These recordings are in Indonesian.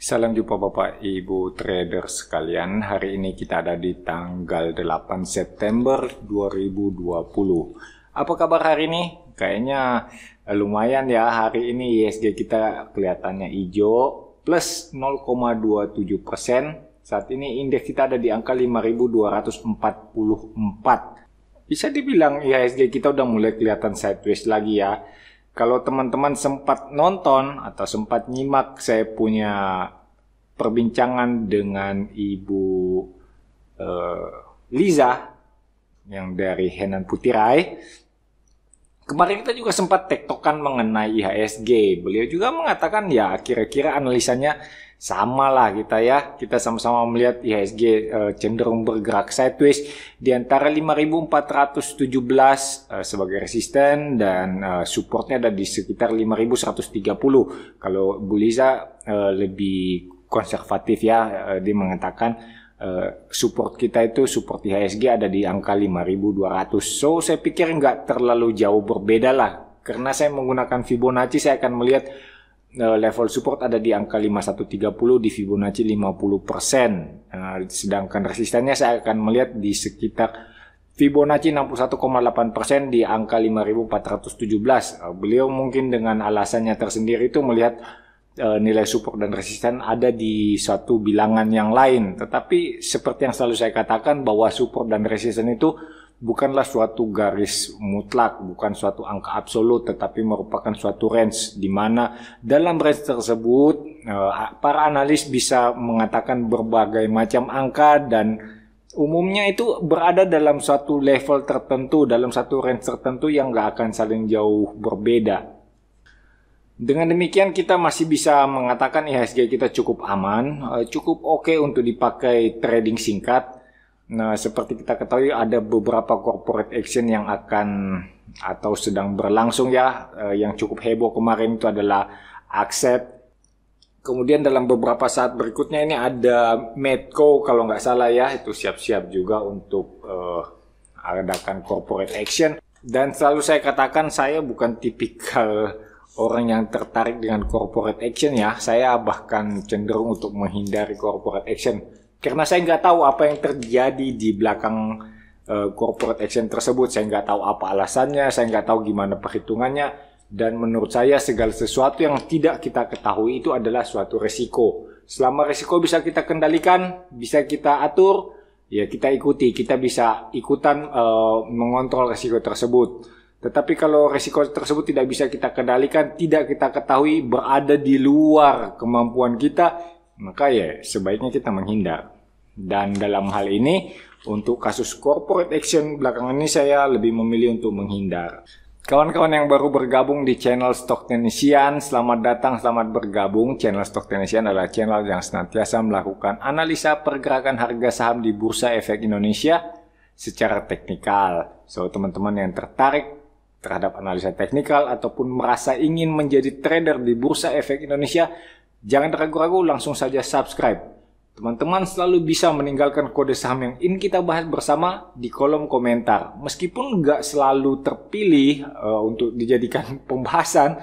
Salam jumpa Bapak Ibu trader sekalian. Hari ini kita ada di tanggal 8 September 2020. Apa kabar hari ini? Kayaknya lumayan ya. Hari ini IHSG kita kelihatannya hijau plus 0,27%. Saat ini indeks kita ada di angka 5.244. Bisa dibilang IHSG kita udah mulai kelihatan sideways lagi ya. Kalau teman-teman sempat nonton atau sempat nyimak saya punya perbincangan dengan Ibu Liza yang dari Henan Putirai, kemarin kita juga sempat tektokan mengenai IHSG. Beliau juga mengatakan ya kira-kira analisanya sama lah kita ya. Kita sama-sama melihat IHSG cenderung bergerak sideways di antara 5.417 sebagai resisten dan supportnya ada di sekitar 5.130. Kalau Bu Liza lebih konservatif ya, dia mengatakan support kita itu support IHSG ada di angka 5.200. So saya pikir nggak terlalu jauh berbeda lah. Karena saya menggunakan Fibonacci, saya akan melihat level support ada di angka 5130 di Fibonacci 50%. Sedangkan resistannya saya akan melihat di sekitar Fibonacci 61,8% di angka 5417. Beliau mungkin dengan alasannya tersendiri itu melihat nilai support dan resisten ada di suatu bilangan yang lain. Tetapi seperti yang selalu saya katakan bahwa support dan resisten itu bukanlah suatu garis mutlak, bukan suatu angka absolut, tetapi merupakan suatu range di mana dalam range tersebut para analis bisa mengatakan berbagai macam angka dan umumnya itu berada dalam suatu level tertentu, dalam satu range tertentu yang nggak akan saling jauh berbeda. Dengan demikian kita masih bisa mengatakan IHSG kita cukup aman, cukup oke untuk dipakai trading singkat. Nah, seperti kita ketahui ada beberapa corporate action yang akan atau sedang berlangsung ya. Yang cukup heboh kemarin itu adalah Accept. Kemudian dalam beberapa saat berikutnya ini ada Medco kalau nggak salah ya. Itu siap-siap juga untuk adakan corporate action. Dan selalu saya katakan saya bukan tipikal orang yang tertarik dengan corporate action ya. Saya bahkan cenderung untuk menghindari corporate action. Karena saya nggak tahu apa yang terjadi di belakang corporate action tersebut. Saya nggak tahu apa alasannya, saya nggak tahu gimana perhitungannya. Dan menurut saya segala sesuatu yang tidak kita ketahui itu adalah suatu resiko. Selama resiko bisa kita kendalikan, bisa kita atur, ya kita ikuti. Kita bisa ikutan mengontrol resiko tersebut. Tetapi kalau resiko tersebut tidak bisa kita kendalikan, tidak kita ketahui, berada di luar kemampuan kita, maka ya sebaiknya kita menghindar. Dan dalam hal ini untuk kasus corporate action belakangan ini saya lebih memilih untuk menghindar. Kawan-kawan yang baru bergabung di channel Stock Technician, selamat datang, selamat bergabung. Channel Stock Technician adalah channel yang senantiasa melakukan analisa pergerakan harga saham di Bursa Efek Indonesia secara teknikal. So teman-teman yang tertarik terhadap analisa teknikal ataupun merasa ingin menjadi trader di Bursa Efek Indonesia, jangan ragu-ragu, langsung saja subscribe. Teman-teman selalu bisa meninggalkan kode saham yang ingin kita bahas bersama di kolom komentar. Meskipun nggak selalu terpilih untuk dijadikan pembahasan,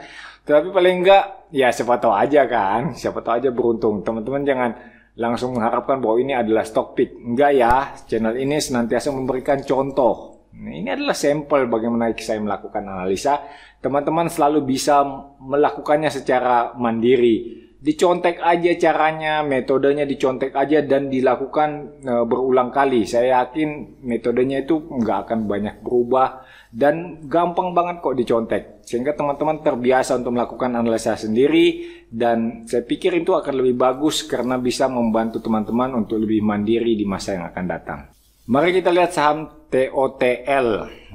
tetapi paling nggak ya siapa tahu aja kan, siapa tahu aja beruntung. Teman-teman jangan langsung mengharapkan bahwa ini adalah stock pick. Enggak ya, channel ini senantiasa memberikan contoh. Ini adalah sampel bagaimana saya melakukan analisa. Teman-teman selalu bisa melakukannya secara mandiri. Dicontek aja caranya, metodenya dicontek aja dan dilakukan berulang kali. Saya yakin metodenya itu nggak akan banyak berubah dan gampang banget kok dicontek. Sehingga teman-teman terbiasa untuk melakukan analisa sendiri dan saya pikir itu akan lebih bagus karena bisa membantu teman-teman untuk lebih mandiri di masa yang akan datang. Mari kita lihat saham TOTL.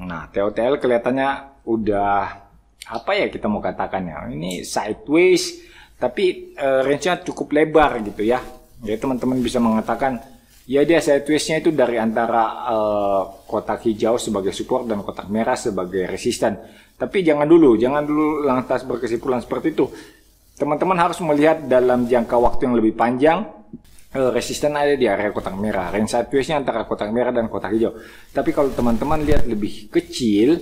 Nah, TOTL kelihatannya udah apa ya kita mau katakannya. Ini sideways tapi range-nya cukup lebar gitu ya. Jadi teman-teman bisa mengatakan ya dia sideways-nya itu dari antara kotak hijau sebagai support dan kotak merah sebagai resisten. Tapi jangan dulu lantas berkesimpulan seperti itu. Teman-teman harus melihat dalam jangka waktu yang lebih panjang. Resisten ada di area kotak merah, range sideways-nya antara kotak merah dan kotak hijau. Tapi kalau teman-teman lihat lebih kecil,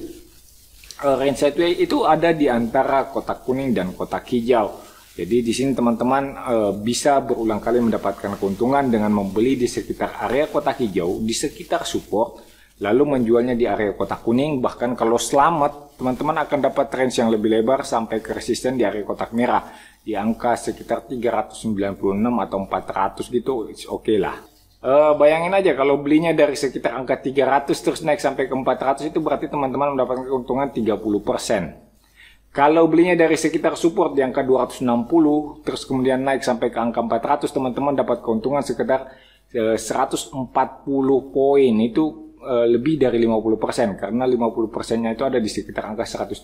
range sideways itu ada di antara kotak kuning dan kotak hijau. Jadi di sini teman-teman bisa berulang kali mendapatkan keuntungan dengan membeli di sekitar area kotak hijau, di sekitar support, lalu menjualnya di area kotak kuning. Bahkan kalau selamat, teman-teman akan dapat range yang lebih lebar sampai ke resisten di area kotak merah, di angka sekitar 396 atau 400 gitu, oke lah. Bayangin aja kalau belinya dari sekitar angka 300 terus naik sampai ke 400, itu berarti teman-teman mendapatkan keuntungan 30%. Kalau belinya dari sekitar support di angka 260 terus kemudian naik sampai ke angka 400, teman-teman dapat keuntungan sekitar 140 poin. Itu lebih dari 50%, karena 50%-nya itu ada di sekitar angka 130.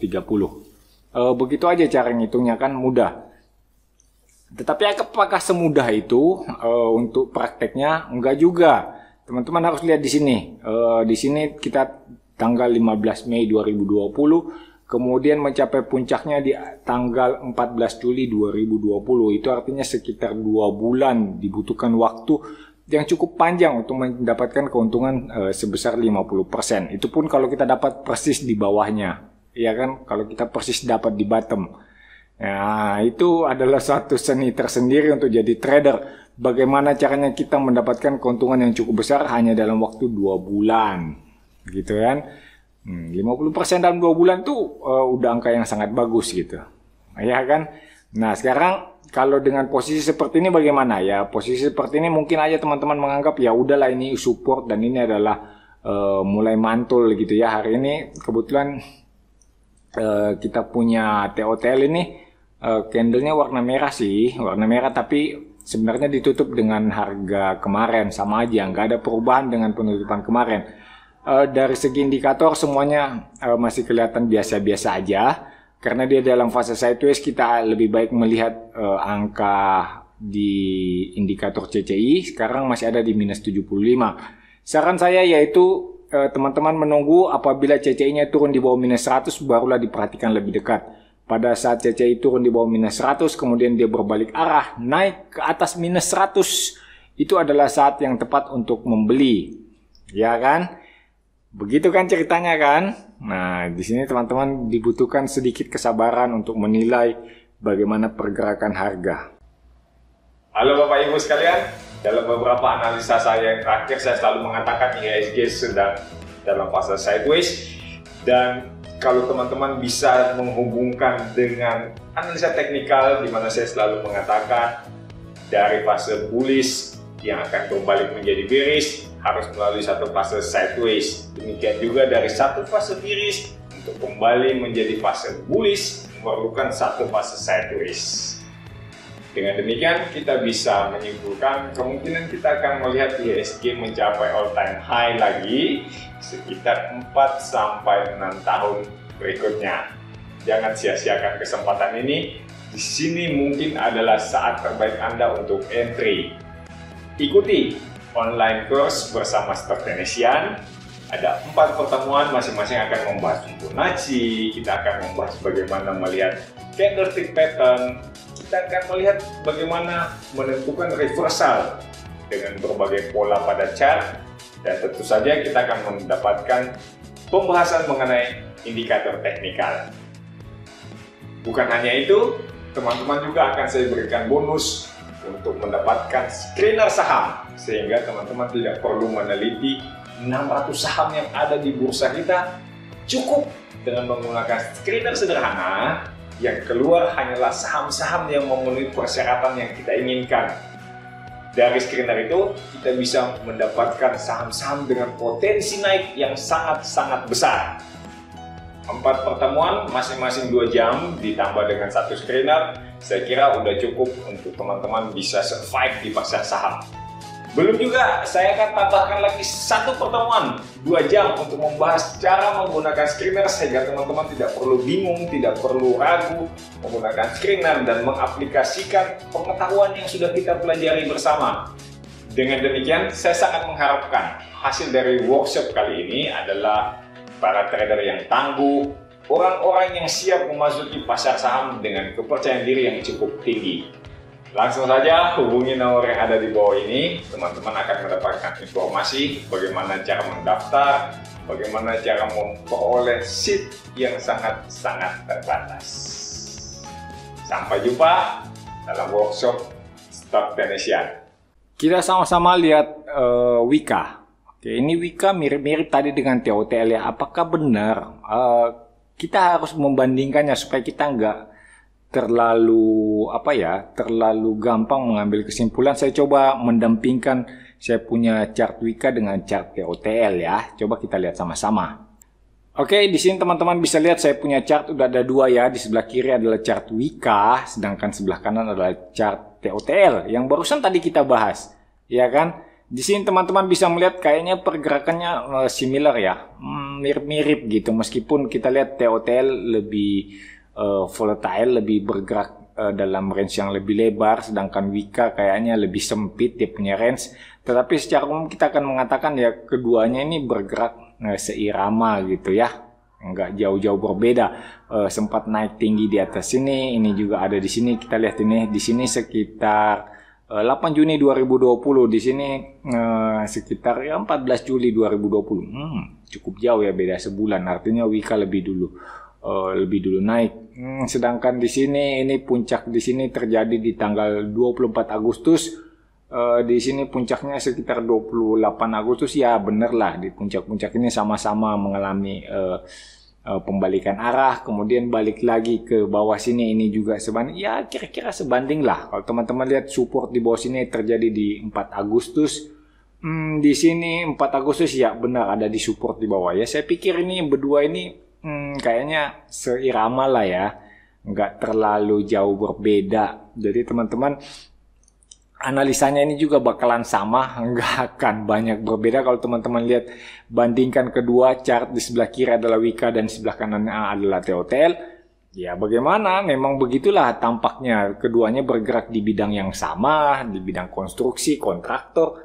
Begitu aja cara ngitungnya, kan mudah. Tetapi apakah semudah itu untuk prakteknya? Enggak juga. Teman-teman harus lihat di sini. Di sini kita tanggal 15 Mei 2020, kemudian mencapai puncaknya di tanggal 14 Juli 2020. Itu artinya sekitar 2 bulan dibutuhkan waktu yang cukup panjang untuk mendapatkan keuntungan sebesar 50%. Itu pun kalau kita dapat persis di bawahnya. Ya kan, kalau kita persis dapat di bottom. Nah, itu adalah suatu seni tersendiri untuk jadi trader. Bagaimana caranya kita mendapatkan keuntungan yang cukup besar hanya dalam waktu 2 bulan. Gitu kan. 50% dalam 2 bulan tuh udah angka yang sangat bagus gitu. Ya kan? Nah, sekarang kalau dengan posisi seperti ini bagaimana? Ya, posisi seperti ini mungkin aja teman-teman menganggap ya udahlah ini support dan ini adalah mulai mantul gitu ya. Hari ini kebetulan kita punya TOTL ini candlenya warna merah sih, warna merah, tapi sebenarnya ditutup dengan harga kemarin, sama aja, nggak ada perubahan dengan penutupan kemarin. Dari segi indikator semuanya masih kelihatan biasa-biasa aja, karena dia dalam fase sideways. Kita lebih baik melihat angka di indikator CCI sekarang masih ada di minus 75. Saran saya yaitu teman-teman menunggu apabila CCI-nya turun di bawah minus 100, barulah diperhatikan lebih dekat. Pada saat CCI turun di bawah minus 100, kemudian dia berbalik arah naik ke atas minus 100, itu adalah saat yang tepat untuk membeli, ya kan? Begitu kan ceritanya kan? Nah, di sini teman-teman dibutuhkan sedikit kesabaran untuk menilai bagaimana pergerakan harga. Halo Bapak Ibu sekalian, dalam beberapa analisa saya yang terakhir saya selalu mengatakan IHSG sedang dalam fase sideways, dan kalau teman-teman bisa menghubungkan dengan analisa teknikal di mana saya selalu mengatakan dari fase bullish yang akan kembali menjadi bearish harus melalui satu fase sideways. Demikian juga dari satu fase bearish untuk kembali menjadi fase bullish memerlukan satu fase sideways. Dengan demikian kita bisa menyimpulkan kemungkinan kita akan melihat IHSG mencapai all time high lagi sekitar 4-6 tahun berikutnya. Jangan sia-siakan kesempatan ini. Di sini mungkin adalah saat terbaik Anda untuk entry. Ikuti online course bersama Stocktenesian. Ada 4 pertemuan, masing-masing akan membahas Fibonacci, kita akan membahas bagaimana melihat candlestick pattern, kita akan melihat bagaimana menentukan reversal dengan berbagai pola pada chart, dan tentu saja kita akan mendapatkan pembahasan mengenai indikator teknikal. Bukan hanya itu, teman-teman juga akan saya berikan bonus untuk mendapatkan screener saham, sehingga teman-teman tidak perlu meneliti 600 saham yang ada di bursa kita. Cukup dengan menggunakan screener sederhana yang keluar hanyalah saham-saham yang memenuhi persyaratan yang kita inginkan. Dari screener itu kita bisa mendapatkan saham-saham dengan potensi naik yang sangat-sangat besar. 4 pertemuan masing-masing 2 jam ditambah dengan 1 screener, saya kira udah cukup untuk teman-teman bisa survive di pasar saham. Belum juga, saya akan tambahkan lagi 1 pertemuan 2 jam untuk membahas cara menggunakan screener sehingga teman-teman tidak perlu bingung, tidak perlu ragu menggunakan screener dan mengaplikasikan pengetahuan yang sudah kita pelajari bersama. Dengan demikian, saya sangat mengharapkan hasil dari workshop kali ini adalah para trader yang tangguh, orang-orang yang siap memasuki pasar saham dengan kepercayaan diri yang cukup tinggi. Langsung saja hubungi nomor yang ada di bawah ini, teman-teman akan mendapatkan informasi bagaimana cara mendaftar, bagaimana cara memperoleh seat yang sangat-sangat terbatas. Sampai jumpa dalam workshop Stock Tenesian. Kita sama-sama lihat Wika. Oke, ini Wika mirip-mirip tadi dengan TOTL ya. Apakah benar? Kita harus membandingkannya supaya kita nggak terlalu terlalu gampang mengambil kesimpulan. Saya coba mendampingkan saya punya chart Wika dengan chart TOTL ya. Coba kita lihat sama-sama. Oke, di sini teman-teman bisa lihat saya punya chart udah ada dua ya. Di sebelah kiri adalah chart Wika, sedangkan sebelah kanan adalah chart TOTL yang barusan tadi kita bahas, ya kan? Di sini teman-teman bisa melihat kayaknya pergerakannya similar ya, mirip-mirip gitu. Meskipun kita lihat TOTL lebih volatile, lebih bergerak dalam range yang lebih lebar, sedangkan Wika kayaknya lebih sempit dia punya range. Tetapi secara umum kita akan mengatakan ya keduanya ini bergerak seirama gitu ya, nggak jauh-jauh berbeda. Sempat naik tinggi di atas sini, ini juga ada di sini. Kita lihat ini di sini sekitar 8 Juni 2020, di sini sekitar 14 Juli 2020. Cukup jauh ya, beda sebulan. Artinya Wika lebih dulu naik. Sedangkan di sini ini puncak di sini terjadi di tanggal 24 Agustus. Di sini puncaknya sekitar 28 Agustus ya, bener lah di puncak-puncak ini sama-sama mengalami pembalikan arah, kemudian balik lagi ke bawah sini, ini juga sebanding ya, kira-kira sebanding lah. Kalau teman-teman lihat support di bawah sini terjadi di 4 Agustus. Di sini 4 Agustus ya benar ada di support di bawah ya. Saya pikir ini berdua ini kayaknya seirama lah ya, nggak terlalu jauh berbeda. Jadi teman-teman analisanya ini juga bakalan sama, nggak akan banyak berbeda. Kalau teman-teman lihat, bandingkan kedua chart, di sebelah kiri adalah Wika dan di sebelah kanannya adalah TOTL. Ya bagaimana, memang begitulah tampaknya. Keduanya bergerak di bidang yang sama, di bidang konstruksi, kontraktor.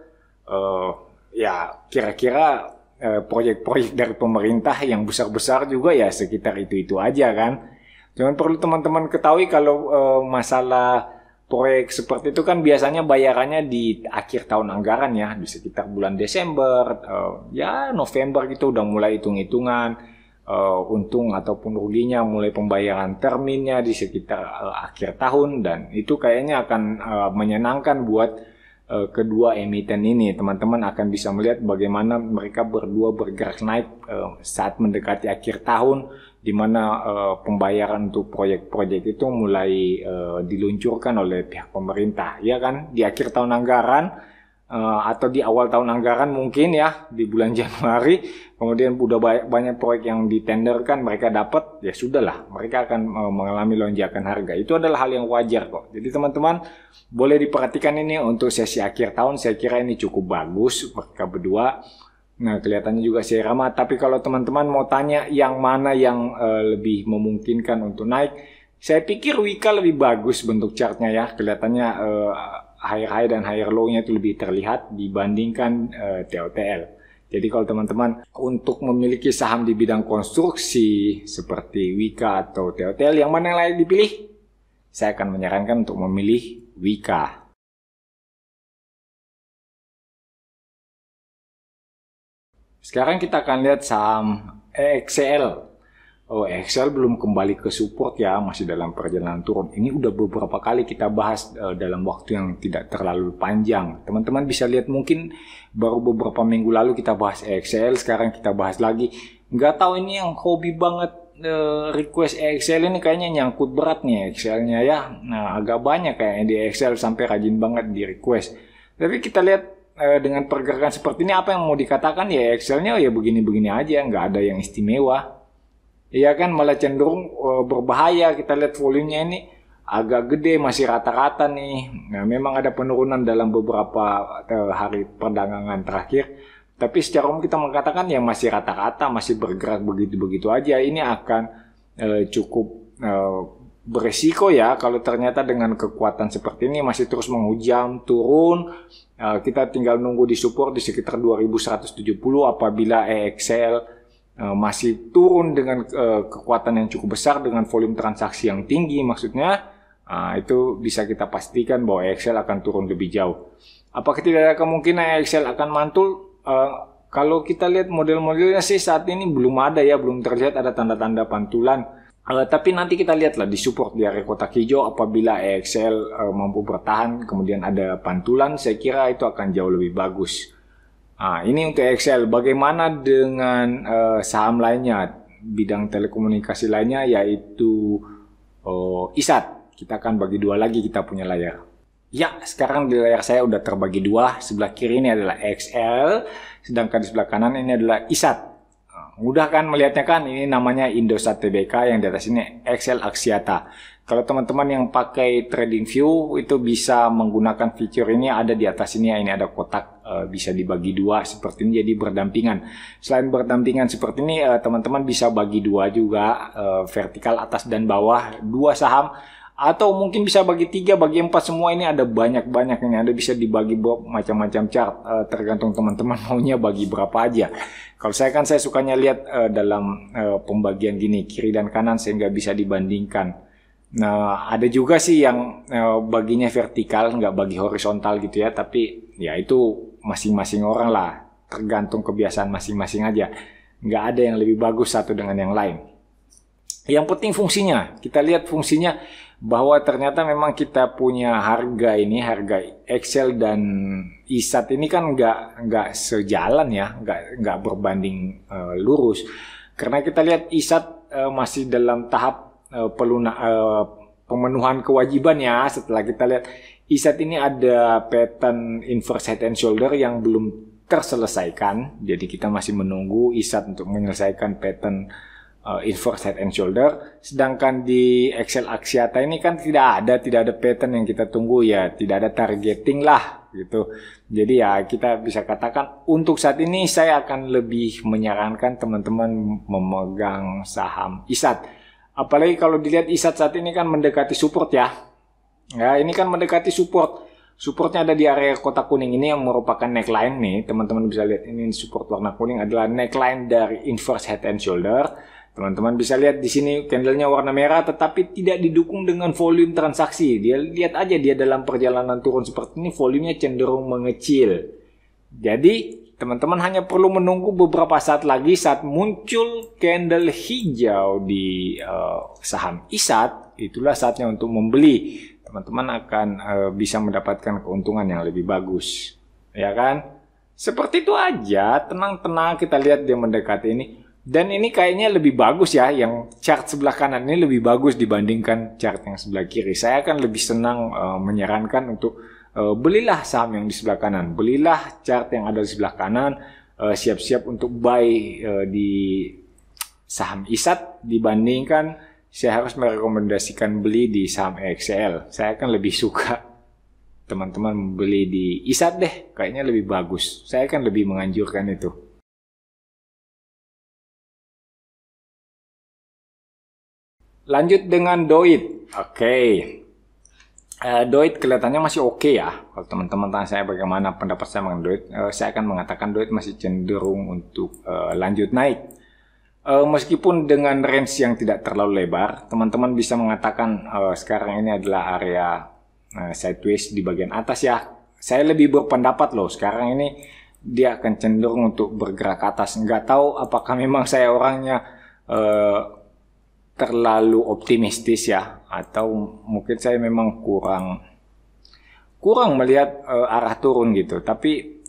Ya kira-kira proyek-proyek dari pemerintah yang besar-besar juga ya sekitar itu-itu aja kan. Cuman perlu teman-teman ketahui kalau masalah proyek seperti itu kan biasanya bayarannya di akhir tahun anggaran ya, di sekitar bulan Desember, ya November gitu udah mulai hitung-hitungan untung ataupun ruginya, mulai pembayaran terminnya di sekitar akhir tahun, dan itu kayaknya akan menyenangkan buat kedua emiten ini. Teman-teman akan bisa melihat bagaimana mereka berdua bergerak naik saat mendekati akhir tahun, di mana pembayaran untuk proyek-proyek itu mulai diluncurkan oleh pihak pemerintah, ya kan, di akhir tahun anggaran atau di awal tahun anggaran mungkin ya, di bulan Januari, kemudian udah banyak proyek yang ditenderkan, mereka dapat, ya sudahlah, mereka akan mengalami lonjakan harga. Itu adalah hal yang wajar kok. Jadi teman-teman boleh diperhatikan ini untuk sesi akhir tahun, saya kira ini cukup bagus mereka berdua. Nah, kelihatannya juga seirama. Tapi kalau teman-teman mau tanya yang mana yang lebih memungkinkan untuk naik, saya pikir Wika lebih bagus bentuk chartnya ya. Kelihatannya higher high dan higher low-nya itu lebih terlihat dibandingkan TOTL. Jadi kalau teman-teman untuk memiliki saham di bidang konstruksi seperti Wika atau TOTL, yang mana yang layak dipilih? Saya akan menyarankan untuk memilih Wika. Sekarang kita akan lihat saham EXL. Oh, EXL belum kembali ke support ya, masih dalam perjalanan turun. Ini udah beberapa kali kita bahas dalam waktu yang tidak terlalu panjang. Teman-teman bisa lihat, mungkin baru beberapa minggu lalu kita bahas EXL, sekarang kita bahas lagi. Nggak tahu ini yang hobi banget request EXL ini, kayaknya nyangkut berat nih EXL-nya ya. Nah, agak banyak kayaknya di EXL, sampai rajin banget di request. Tapi kita lihat dengan pergerakan seperti ini, apa yang mau dikatakan ya, Excel-nya ya begini-begini aja, nggak ada yang istimewa. Iya kan, malah cenderung berbahaya. Kita lihat volumenya ini agak gede, masih rata-rata nih. Nah, memang ada penurunan dalam beberapa hari perdagangan terakhir. Tapi secara umum kita mengatakan ya masih rata-rata, masih bergerak begitu-begitu aja. Ini akan cukup beresiko ya kalau ternyata dengan kekuatan seperti ini masih terus menghujam turun. Kita tinggal nunggu di support di sekitar 2170. Apabila EXL masih turun dengan kekuatan yang cukup besar, dengan volume transaksi yang tinggi maksudnya, itu bisa kita pastikan bahwa EXL akan turun lebih jauh. Apakah tidak ada kemungkinan EXL akan mantul? Kalau kita lihat model-modelnya sih saat ini belum ada ya, belum terlihat ada tanda-tanda pantulan. Tapi nanti kita lihatlah di support di area kotak hijau apabila EXL mampu bertahan, kemudian ada pantulan, saya kira itu akan jauh lebih bagus. Ini untuk EXL. Bagaimana dengan saham lainnya, bidang telekomunikasi lainnya, yaitu ISAT. Kita akan bagi dua lagi kita punya layar. Ya, sekarang di layar saya udah terbagi dua. Sebelah kiri ini adalah EXL, sedangkan di sebelah kanan ini adalah ISAT. Mudah kan melihatnya kan, ini namanya Indosat Tbk, yang di atas ini XL Axiata. Kalau teman-teman yang pakai TradingView itu bisa menggunakan fitur ini, ada di atas ini ada kotak, bisa dibagi dua seperti ini jadi berdampingan. Selain berdampingan seperti ini, teman-teman bisa bagi dua juga, vertikal atas dan bawah, dua saham. Atau mungkin bisa bagi 3, bagi 4, semua ini ada banyak-banyak ini. Ada bisa dibagi macam-macam chart, tergantung teman-teman maunya bagi berapa aja. Kalau saya sukanya lihat dalam pembagian gini, kiri dan kanan sehingga bisa dibandingkan. Nah, ada juga sih yang baginya vertikal, nggak bagi horizontal gitu ya. Tapi ya itu masing-masing orang lah, tergantung kebiasaan masing-masing aja. Nggak ada yang lebih bagus satu dengan yang lain. Yang penting fungsinya, kita lihat fungsinya bahwa ternyata memang kita punya harga ini, harga Excel dan ISAT ini kan nggak sejalan ya, nggak berbanding lurus. Karena kita lihat ISAT masih dalam tahap pemenuhan kewajiban ya. Setelah kita lihat ISAT ini ada pattern inverse head and shoulder yang belum terselesaikan, jadi kita masih menunggu ISAT untuk menyelesaikan pattern inverse head and shoulder. Sedangkan di XL Axiata ini kan tidak ada pattern yang kita tunggu ya, tidak ada targeting lah gitu. Jadi ya kita bisa katakan untuk saat ini saya akan lebih menyarankan teman-teman memegang saham ISAT. Apalagi kalau dilihat ISAT saat ini kan mendekati support ya. Ya, ini kan mendekati support. Supportnya ada di area kotak kuning ini yang merupakan neckline nih. Teman-teman bisa lihat ini support warna kuning adalah neckline dari inverse head and shoulder. Teman-teman bisa lihat di sini candlenya warna merah tetapi tidak didukung dengan volume transaksi. Dia lihat aja dia dalam perjalanan turun seperti ini volumenya cenderung mengecil. Jadi teman-teman hanya perlu menunggu beberapa saat lagi saat muncul candle hijau di saham ISAT, itulah saatnya untuk membeli. Teman-teman akan bisa mendapatkan keuntungan yang lebih bagus. Ya kan? Seperti itu aja, tenang-tenang kita lihat dia mendekati ini. Dan ini kayaknya lebih bagus ya, yang chart sebelah kanan ini lebih bagus dibandingkan chart yang sebelah kiri. Saya akan lebih senang menyarankan untuk belilah saham yang di sebelah kanan. Belilah chart yang ada di sebelah kanan, siap-siap untuk buy di saham ISAT dibandingkan saya harus merekomendasikan beli di saham EXL. Saya akan lebih suka teman-teman beli di ISAT deh, kayaknya lebih bagus. Saya akan lebih menganjurkan itu. Lanjut dengan Doit. Oke. Doit kelihatannya masih oke ya. Kalau teman-teman tanya saya bagaimana pendapat saya mengenai Doit, saya akan mengatakan Doit masih cenderung untuk lanjut naik. Meskipun dengan range yang tidak terlalu lebar, teman-teman bisa mengatakan sekarang ini adalah area sideways di bagian atas ya. Saya lebih berpendapat loh, sekarang ini dia akan cenderung untuk bergerak ke atas. Nggak tahu apakah memang saya orangnya terlalu optimistis ya, atau mungkin saya memang kurang melihat arah turun gitu. Tapi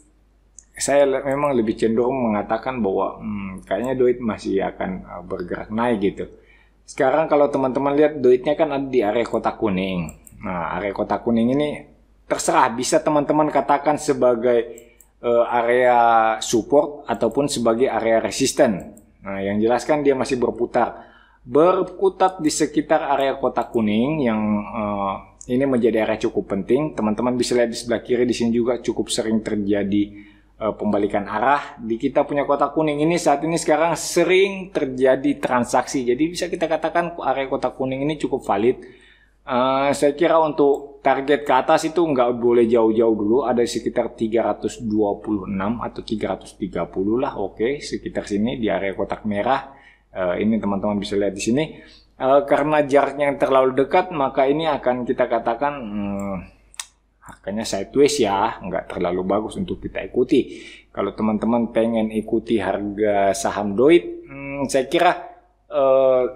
saya memang lebih cenderung mengatakan bahwa kayaknya Doit masih akan bergerak naik gitu. Sekarang kalau teman-teman lihat Doitnya kan ada di area kotak kuning. Nah, area kotak kuning ini terserah, bisa teman-teman katakan sebagai area support ataupun sebagai area resisten. Nah, yang jelas kan dia masih berputar di sekitar area kotak kuning yang ini menjadi area cukup penting. Teman-teman bisa lihat di sebelah kiri di sini juga cukup sering terjadi pembalikan arah. Di kita punya kotak kuning ini saat ini sekarang sering terjadi transaksi. Jadi bisa kita katakan area kotak kuning ini cukup valid. Saya kira untuk target ke atas itu nggak boleh jauh-jauh dulu. Ada sekitar 326 atau 330 lah. Oke, sekitar sini di area kotak merah. Ini teman-teman bisa lihat di sini. Karena jaraknya yang terlalu dekat, maka ini akan kita katakan harganya sideways ya, nggak terlalu bagus untuk kita ikuti. Kalau teman-teman pengen ikuti harga saham Doit, saya kira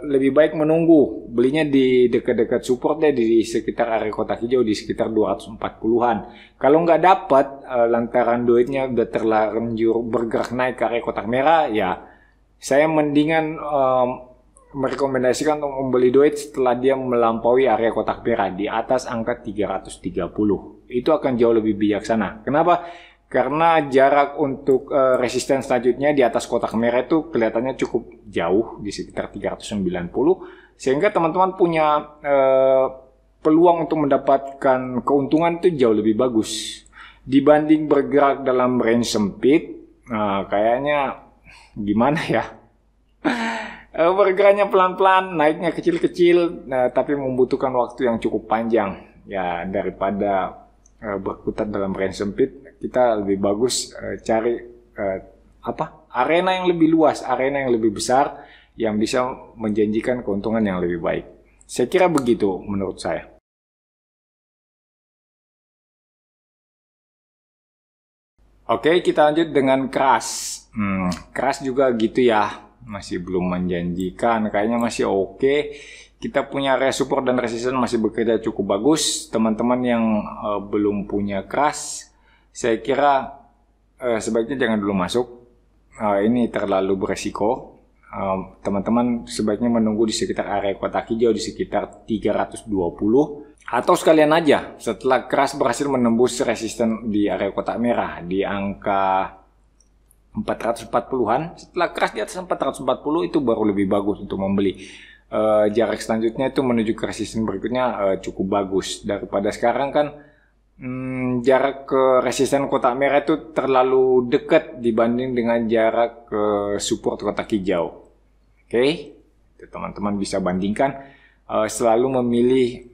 lebih baik menunggu belinya di dekat-dekat support deh, di sekitar area kotak hijau di sekitar 240-an. Kalau nggak dapat lantaran duitnya udah terlanjur bergerak naik ke area kotak merah, ya saya mendingan merekomendasikan untuk membeli duit setelah dia melampaui area kotak merah di atas angka 330. Itu akan jauh lebih bijaksana. Kenapa? Karena jarak untuk resisten selanjutnya di atas kotak merah itu kelihatannya cukup jauh di sekitar 390, sehingga teman-teman punya peluang untuk mendapatkan keuntungan itu jauh lebih bagus dibanding bergerak dalam range sempit. Kayaknya gimana ya? Bergeraknya pelan-pelan, naiknya kecil-kecil, tapi membutuhkan waktu yang cukup panjang. Ya, daripada berkutat dalam range sempit, kita lebih bagus cari arena yang lebih luas, arena yang lebih besar, yang bisa menjanjikan keuntungan yang lebih baik. Saya kira begitu menurut saya. Oke, kita lanjut dengan keras. Keras juga gitu ya, masih belum menjanjikan, kayaknya masih oke. Kita punya area support dan resistance masih bekerja cukup bagus. Teman-teman yang belum punya keras, saya kira sebaiknya jangan dulu masuk. Ini terlalu beresiko. Teman-teman sebaiknya menunggu di sekitar area kotak hijau di sekitar 320. Atau sekalian aja setelah keras berhasil menembus resisten di area kotak merah di angka 440-an. Setelah keras di atas 440 itu baru lebih bagus untuk membeli. Jarak selanjutnya itu menuju ke resisten berikutnya cukup bagus. Daripada sekarang kan jarak ke resisten kotak merah itu terlalu dekat dibanding dengan jarak ke support kotak hijau. Oke, teman-teman bisa bandingkan, selalu memilih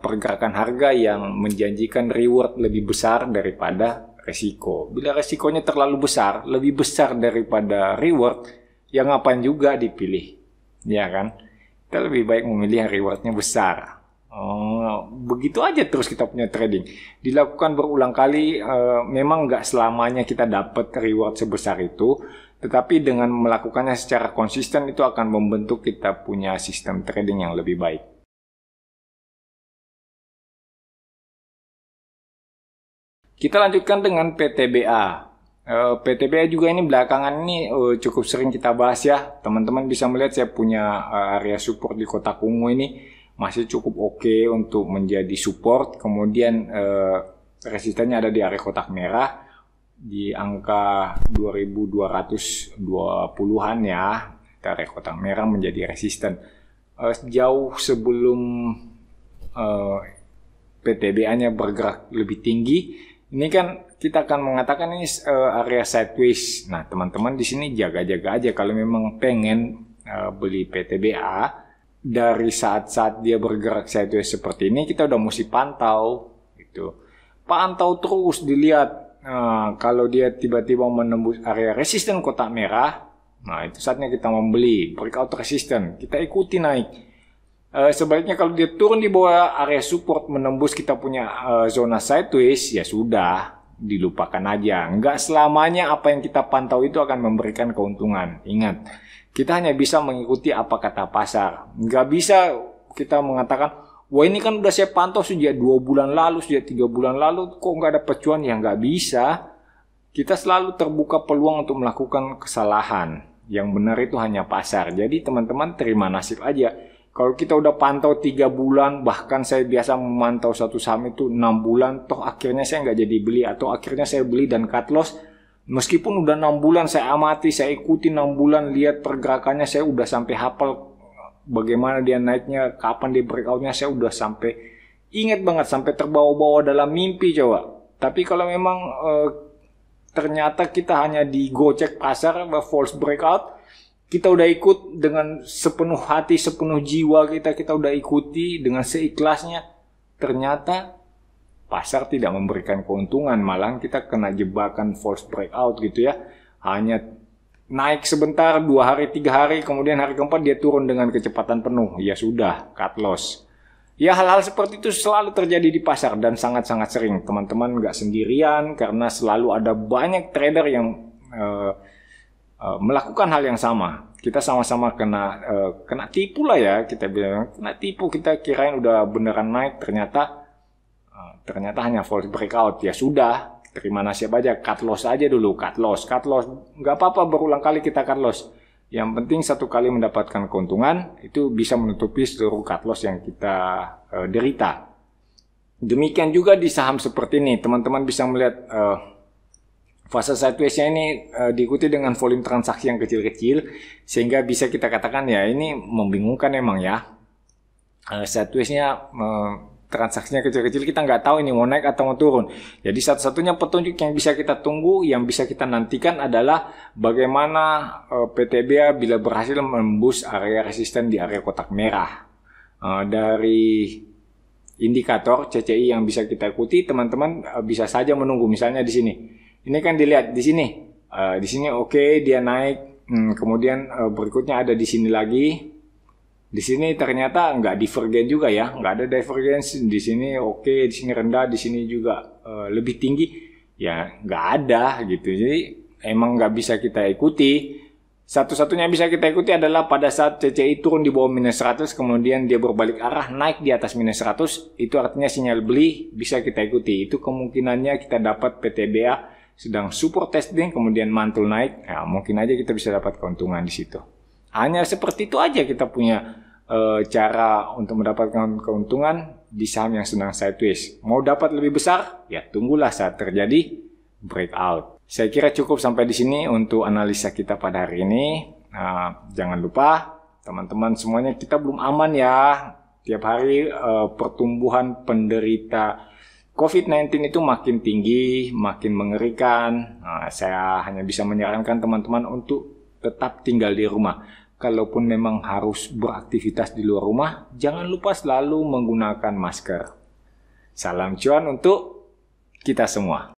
pergerakan harga yang menjanjikan reward lebih besar daripada resiko. Bila resikonya terlalu besar, lebih besar daripada reward, ya ngapain juga dipilih, ya kan? Kita lebih baik memilih yang rewardnya besar. Begitu aja terus kita punya trading. Dilakukan berulang kali, memang nggak selamanya kita dapat reward sebesar itu, tetapi dengan melakukannya secara konsisten itu akan membentuk kita punya sistem trading yang lebih baik. Kita lanjutkan dengan PTBA. PTBA juga ini belakangan ini cukup sering kita bahas ya. Teman-teman bisa melihat saya punya area support di kotak ungu ini masih cukup oke untuk menjadi support. Kemudian resistennya ada di area kotak merah di angka 2220-an ya. Area kotak merah menjadi resisten. Jauh sebelum PTBA-nya bergerak lebih tinggi, ini kan kita akan mengatakan ini area sideways. Nah, teman-teman di sini jaga-jaga aja kalau memang pengen beli PTBA dari saat-saat dia bergerak sideways seperti ini, kita udah mesti pantau gitu. Pantau terus dilihat. Kalau dia tiba-tiba menembus area resisten kotak merah, nah itu saatnya kita membeli breakout resisten. Kita ikuti naik. Sebaliknya kalau dia turun di bawah area support menembus kita punya zona sideways, ya sudah, dilupakan aja. Nggak selamanya apa yang kita pantau itu akan memberikan keuntungan. Ingat, kita hanya bisa mengikuti apa kata pasar. Nggak bisa kita mengatakan, wah ini kan udah saya pantau sejak 2 bulan lalu, sejak 3 bulan lalu, kok nggak ada cuan? Ya nggak bisa. Kita selalu terbuka peluang untuk melakukan kesalahan. Yang benar itu hanya pasar. Jadi teman-teman terima nasib aja. Kalau kita udah pantau 3 bulan, bahkan saya biasa memantau satu saham itu 6 bulan, toh akhirnya saya nggak jadi beli, atau akhirnya saya beli dan cut loss, meskipun udah 6 bulan saya amati, saya ikuti 6 bulan, lihat pergerakannya, saya udah sampai hafal bagaimana dia naiknya, kapan dia breakoutnya, saya udah sampai ingat banget, sampai terbawa-bawa dalam mimpi coba. Tapi kalau memang ternyata kita hanya digocek pasar, false breakout, kita udah ikut dengan sepenuh hati, sepenuh jiwa kita udah ikuti dengan seikhlasnya. Ternyata pasar tidak memberikan keuntungan, malah kita kena jebakan false breakout gitu ya. Hanya naik sebentar, 2 hari, 3 hari, kemudian hari keempat dia turun dengan kecepatan penuh. Ya sudah, cut loss. Ya hal-hal seperti itu selalu terjadi di pasar dan sangat-sangat sering. Teman-teman nggak sendirian karena selalu ada banyak trader yang melakukan hal yang sama. Kita sama-sama kena tipu lah ya, kita bilang kena tipu, kita kirain udah beneran naik, ternyata hanya false breakout. Ya sudah, terima nasib aja, cut loss aja dulu, cut loss, nggak apa-apa berulang kali kita cut loss. Yang penting satu kali mendapatkan keuntungan itu bisa menutupi seluruh cut loss yang kita derita. Demikian juga di saham seperti ini, teman-teman bisa melihat fase sideways-nya ini diikuti dengan volume transaksi yang kecil-kecil, sehingga bisa kita katakan ya ini membingungkan emang ya. Sideways-nya transaksinya kecil-kecil, kita nggak tahu ini mau naik atau mau turun. Jadi satu-satunya petunjuk yang bisa kita tunggu, yang bisa kita nantikan adalah bagaimana PTBA bila berhasil menembus area resisten di area kotak merah. Dari indikator CCI yang bisa kita ikuti, teman-teman bisa saja menunggu. Misalnya di sini. Ini kan dilihat di sini. Di sini oke, dia naik. Kemudian berikutnya ada di sini lagi. Di sini ternyata nggak divergen juga ya, nggak ada divergensi. Di sini oke, di sini rendah, di sini juga lebih tinggi. Ya nggak ada gitu. Jadi emang nggak bisa kita ikuti. Satu-satunya bisa kita ikuti adalah pada saat CCI turun di bawah minus 100, kemudian dia berbalik arah naik di atas minus 100, itu artinya sinyal beli bisa kita ikuti. Itu kemungkinannya kita dapat PTBA sedang support testing, kemudian mantul naik, ya mungkin aja kita bisa dapat keuntungan di situ. Hanya seperti itu aja kita punya cara untuk mendapatkan keuntungan di saham yang sedang sideways. Mau dapat lebih besar, ya tunggulah saat terjadi breakout. Saya kira cukup sampai di sini untuk analisa kita pada hari ini. Jangan lupa teman-teman semuanya, kita belum aman ya. Tiap hari pertumbuhan penderita COVID-19 itu makin tinggi, makin mengerikan. Saya hanya bisa menyarankan teman-teman untuk tetap tinggal di rumah. Kalaupun memang harus beraktivitas di luar rumah, jangan lupa selalu menggunakan masker. Salam cuan untuk kita semua.